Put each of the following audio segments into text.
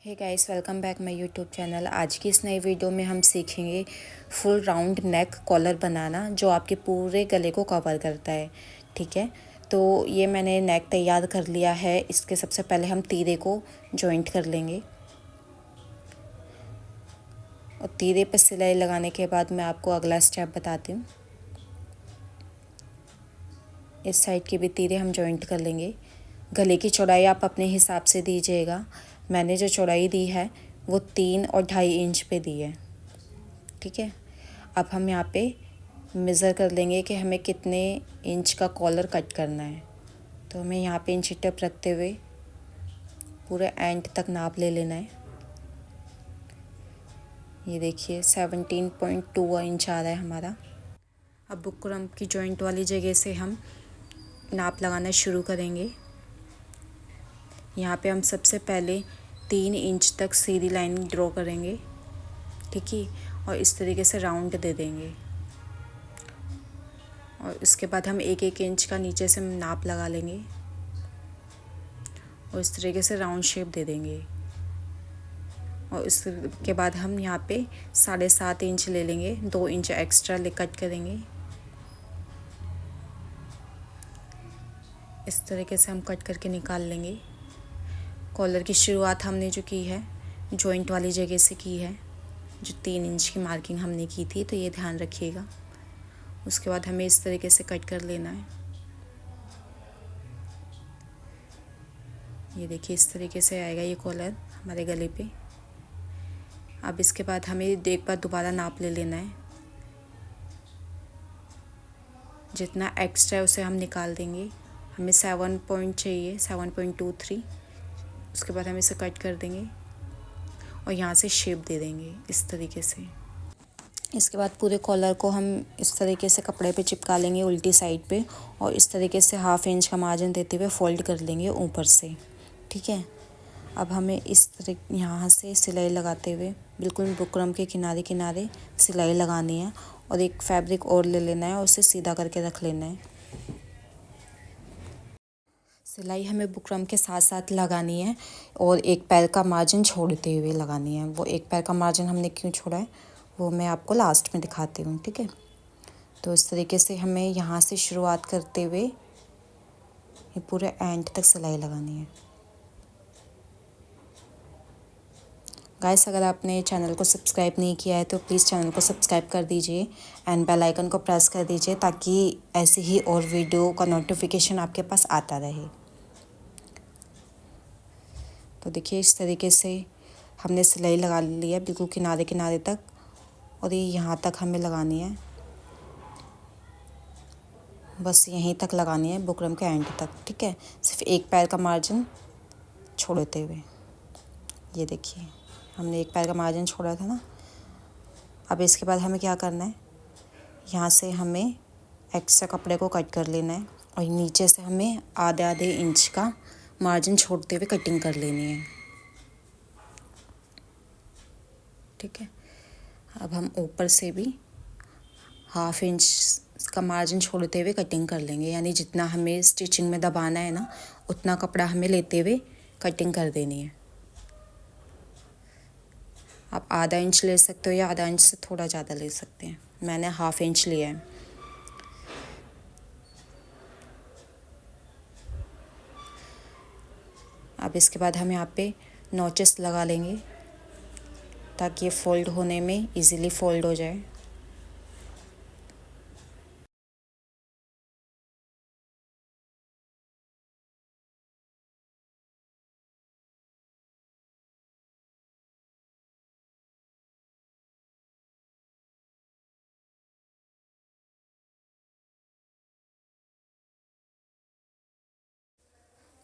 Hey guys, welcome back my YouTube channel. आज की इस नई वीडियो में हम सीखेंगे फुल राउंड नेक कॉलर बनाना जो आपके पूरे गले को कवर करता है। ठीक है, तो ये मैंने नेक तैयार कर लिया है। इसके सबसे पहले हम तीरे को जॉइंट कर लेंगे और तीरे पर सिलाई लगाने के बाद मैं आपको अगला स्टेप बताती हूँ। इस साइड के भी तीरे हम जॉइंट कर लेंगे। गले की चौड़ाई आप अपने हिसाब से दीजिएगा। मैंने जो चौड़ाई दी है वो 3 और 2.5 इंच पे दी है। ठीक है, अब हम यहाँ पे मेज़र कर लेंगे कि हमें कितने इंच का कॉलर कट करना है। तो हमें यहाँ पे इंची टेप रखते हुए पूरे एंड तक नाप ले लेना है। ये देखिए 17.2 इंच आ रहा है हमारा। अब बुकरम की जॉइंट वाली जगह से हम नाप लगाना शुरू करेंगे। यहाँ पे हम सबसे पहले 3 इंच तक सीधी लाइन ड्रॉ करेंगे। ठीक है, और इस तरीके से राउंड दे देंगे और इसके बाद हम 1-1 इंच का नीचे से नाप लगा लेंगे और इस तरीके से राउंड शेप दे देंगे। और इसके बाद हम यहाँ पे 7.5 इंच ले लेंगे, 2 इंच एक्स्ट्रा ले कट करेंगे। इस तरीके से हम कट करके निकाल लेंगे। कॉलर की शुरुआत हमने जो की है जॉइंट वाली जगह से की है, जो 3 इंच की मार्किंग हमने की थी, तो ये ध्यान रखिएगा। उसके बाद हमें इस तरीके से कट कर लेना है। ये देखिए इस तरीके से आएगा ये कॉलर हमारे गले पे। अब इसके बाद हमें एक बार दोबारा नाप ले लेना है। जितना एक्स्ट्रा है उसे हम निकाल देंगे। हमें 7 पॉइंट चाहिए, 7.23। उसके बाद हम इसे कट कर देंगे और यहाँ से शेप दे देंगे इस तरीके से। इसके बाद पूरे कॉलर को हम इस तरीके से कपड़े पे चिपका लेंगे उल्टी साइड पे और इस तरीके से 1/2 इंच का मार्जिन देते हुए फोल्ड कर लेंगे ऊपर से। ठीक है, अब हमें इस तरह यहाँ से सिलाई लगाते हुए बिल्कुल बुकरम के किनारे किनारे सिलाई लगानी है और एक फैब्रिक और ले लेना है और उसे सीधा करके रख लेना है। सिलाई हमें बुकरम के साथ साथ लगानी है और एक पैर का मार्जिन छोड़ते हुए लगानी है। वो एक पैर का मार्जिन हमने क्यों छोड़ा है वो मैं आपको लास्ट में दिखाती हूँ। ठीक है, तो इस तरीके से हमें यहाँ से शुरुआत करते हुए ये पूरे एंड तक सिलाई लगानी है। गाइस, अगर आपने चैनल को सब्सक्राइब नहीं किया है तो प्लीज़ चैनल को सब्सक्राइब कर दीजिए एंड बेल आइकन को प्रेस कर दीजिए ताकि ऐसे ही और वीडियो का नोटिफिकेशन आपके पास आता रहे। तो देखिए इस तरीके से हमने सिलाई लगा ली है बिल्कुल किनारे किनारे तक और ये यहाँ तक हमें लगानी है। बस यहीं तक लगानी है बुकरम के एंड तक। ठीक है, सिर्फ एक पैर का मार्जिन छोड़ते हुए। ये देखिए हमने एक पैर का मार्जिन छोड़ा था ना। अब इसके बाद हमें क्या करना है, यहाँ से हमें एक्स्ट्रा कपड़े को कट कर लेना है और नीचे से हमें आधे इंच का मार्जिन छोड़ते हुए कटिंग कर लेनी है। ठीक है, अब हम ऊपर से भी 1/2 इंच का मार्जिन छोड़ते हुए कटिंग कर लेंगे। यानी जितना हमें स्टिचिंग में दबाना है ना उतना कपड़ा हमें लेते हुए कटिंग कर देनी है। आप आधा इंच ले सकते हो या आधा इंच से थोड़ा ज़्यादा ले सकते हैं। मैंने 1/2 इंच लिया है। अब इसके बाद हम यहाँ पे नॉचेस लगा लेंगे ताकि ये फोल्ड होने में इजीली फोल्ड हो जाए।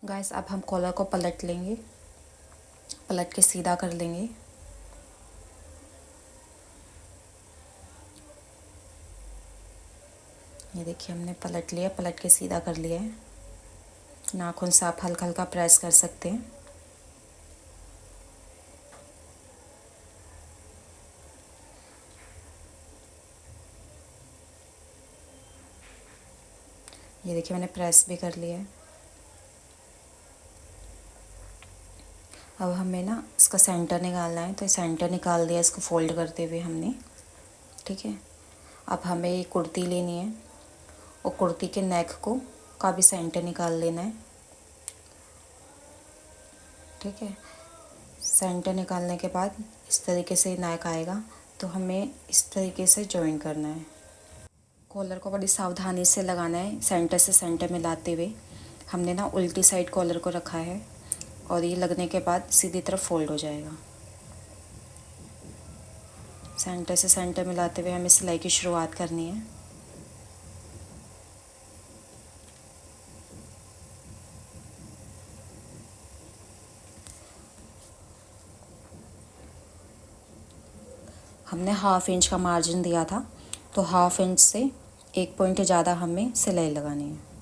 गाइस, अब हम कॉलर को पलट लेंगे, पलट के सीधा कर लेंगे। ये देखिए हमने पलट लिया, पलट के सीधा कर लिया है। नाखून से आप हल्का हल्का प्रेस कर सकते हैं। ये देखिए मैंने प्रेस भी कर लिया है। अब हमें ना इसका सेंटर निकालना है, तो सेंटर निकाल दिया इसको फोल्ड करते हुए हमने। ठीक है, अब हमें ये कुर्ती लेनी है और कुर्ती के नेक को का भी सेंटर निकाल लेना है। ठीक है, सेंटर निकालने के बाद इस तरीके से नेक आएगा, तो हमें इस तरीके से जॉइन करना है। कॉलर को बड़ी सावधानी से लगाना है, सेंटर से सेंटर मिलाते हुए। हमने ना उल्टी साइड कॉलर को रखा है और ये लगने के बाद सीधी तरफ फोल्ड हो जाएगा। सेंटर से सेंटर मिलाते हुए हमें सिलाई की शुरुआत करनी है। हमने हाफ इंच का मार्जिन दिया था, तो हाफ इंच से 1 पॉइंट ज़्यादा हमें सिलाई लगानी है।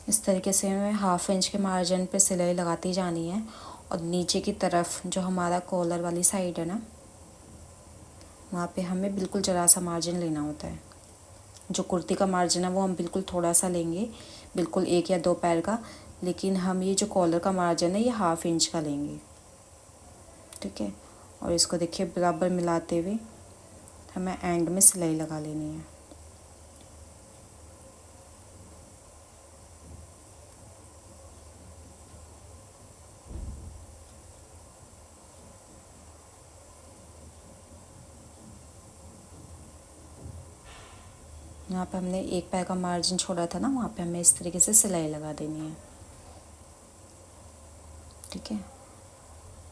इस तरीके से हमें हाफ इंच के मार्जिन पे सिलाई लगाती जानी है और नीचे की तरफ जो हमारा कॉलर वाली साइड है ना, वहाँ पे हमें बिल्कुल ज़रा सा मार्जिन लेना होता है। जो कुर्ती का मार्जिन है वो हम बिल्कुल थोड़ा सा लेंगे, बिल्कुल 1 या 2 पैर का, लेकिन हम ये जो कॉलर का मार्जिन है ये हाफ इंच का लेंगे। ठीक है, और इसको देखिए बराबर मिलाते हुए हमें एंड में सिलाई लगा लेनी है। यहाँ पे हमने 1 पैर का मार्जिन छोड़ा था ना, वहाँ पे हमें इस तरीके से सिलाई लगा देनी है। ठीक है,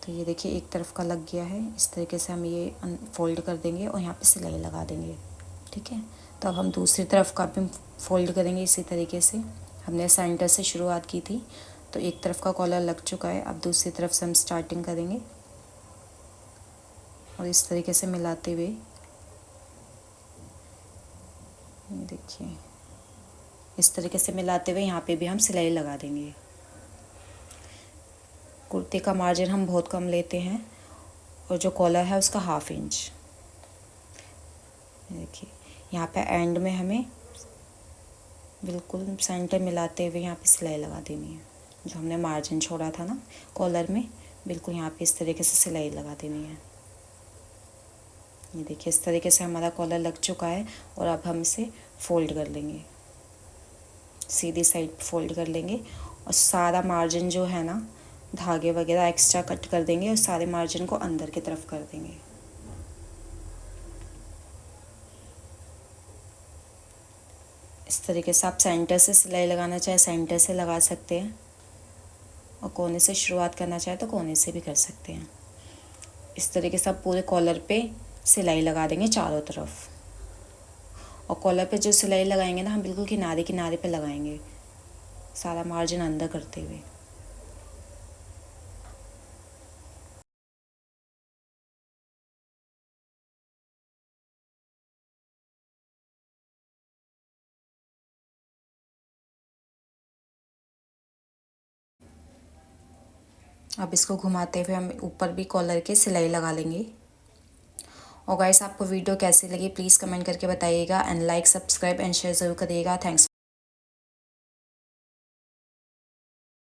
तो ये देखिए एक तरफ का लग गया है, इस तरीके से हम ये फोल्ड कर देंगे और यहाँ पे सिलाई लगा देंगे। ठीक है, तो अब हम दूसरी तरफ का भी फोल्ड करेंगे इसी तरीके से। हमने सेंटर से शुरुआत की थी, तो एक तरफ का कॉलर लग चुका है, अब दूसरी तरफ से हम स्टार्टिंग करेंगे और इस तरीके से मिलाते हुए देखिए इस तरीके से मिलाते हुए यहाँ पे भी हम सिलाई लगा देंगे। कुर्ते का मार्जिन हम बहुत कम लेते हैं और जो कॉलर है उसका हाफ इंच। देखिए यहाँ पे एंड में हमें बिल्कुल सेंटर मिलाते हुए यहाँ पे सिलाई लगा देनी है। जो हमने मार्जिन छोड़ा था ना कॉलर में, बिल्कुल यहाँ पे इस तरीके से सिलाई लगा देनी है। ये देखिए इस तरीके से हमारा कॉलर लग चुका है और अब हम इसे फोल्ड कर लेंगे, सीधी साइड फोल्ड कर लेंगे और सारा मार्जिन जो है ना, धागे वगैरह एक्स्ट्रा कट कर देंगे और सारे मार्जिन को अंदर की तरफ कर देंगे। इस तरीके से आप सेंटर से सिलाई लगाना चाहे सेंटर से लगा सकते हैं और कोने से शुरुआत करना चाहे तो कोने से भी कर सकते हैं। इस तरीके से आप पूरे कॉलर पे सिलाई लगा देंगे चारों तरफ, और कॉलर पे जो सिलाई लगाएंगे ना हम बिल्कुल किनारे किनारे पे लगाएंगे, सारा मार्जिन अंदर करते हुए। अब इसको घुमाते हुए हम ऊपर भी कॉलर के सिलाई लगा लेंगे। और गाइस आपको वीडियो कैसी लगी प्लीज़ कमेंट करके बताइएगा and like subscribe and share ज़रूर करिएगा। थैंक्स।